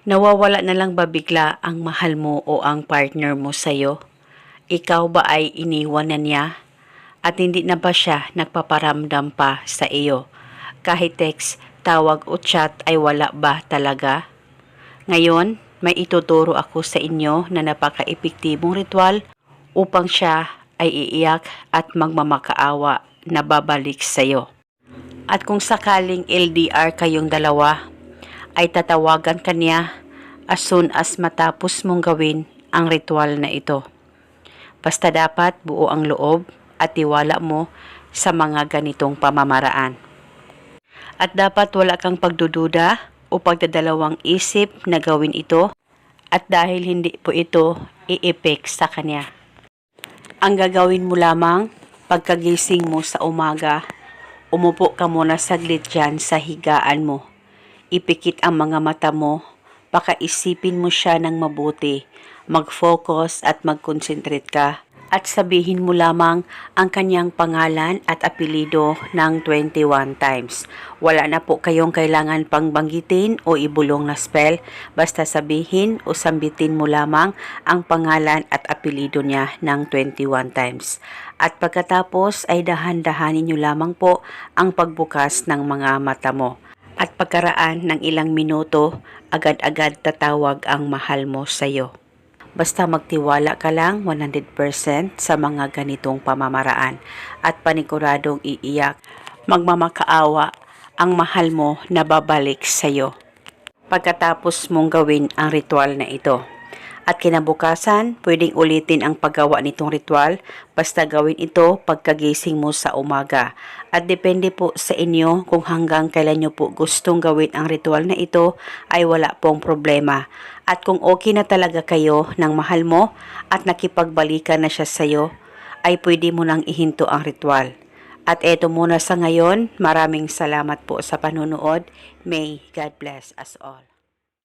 Nawawala na lang ba bigla ang mahal mo o ang partner mo sa'yo? Ikaw ba ay iniwan na niya? At hindi na ba siya nagpaparamdam pa sa iyo? Kahit text, tawag o chat ay wala ba talaga? Ngayon, may ituturo ako sa inyo na napaka-epektibong ritual upang siya ay iiyak at magmamakaawa na babalik sa iyo. At kung sakaling LDR kayong dalawa, ay tatawagan ka niya as soon as matapos mong gawin ang ritual na ito. Basta dapat buo ang loob at tiwala mo sa mga ganitong pamamaraan. At dapat wala kang pagdududa o pagdadalawang isip na gawin ito at dahil hindi po ito i-effect sa kanya. Ang gagawin mo lamang pagkagising mo sa umaga, umupo ka muna saglit dyan sa higaan mo. Ipikit ang mga mata mo, pakaisipin mo siya ng mabuti, mag-focus at mag-concentrate ka. At sabihin mo lamang ang kanyang pangalan at apelido ng 21 times. Wala na po kayong kailangan pang banggitin o ibulong na spell. Basta sabihin o sambitin mo lamang ang pangalan at apelido niya ng 21 times. At pagkatapos ay dahan-dahanin niyo lamang po ang pagbukas ng mga mata mo. At pagkaraan ng ilang minuto, agad-agad tatawag ang mahal mo sa iyo. Basta magtiwala ka lang 100% sa mga ganitong pamamaraan at paniguradong iiyak, magmamakaawa ang mahal mo na babalik sa iyo. Pagkatapos mong gawin ang ritual na ito. At kinabukasan, pwedeng ulitin ang paggawa nitong ritual basta gawin ito pagkagising mo sa umaga. At depende po sa inyo kung hanggang kailan nyo po gustong gawin ang ritual na ito ay wala pong problema. At kung okay na talaga kayo ng mahal mo at nakipagbalikan na siya sa iyo, ay pwede mo nang ihinto ang ritual. At eto muna sa ngayon, maraming salamat po sa panunood. May God bless us all.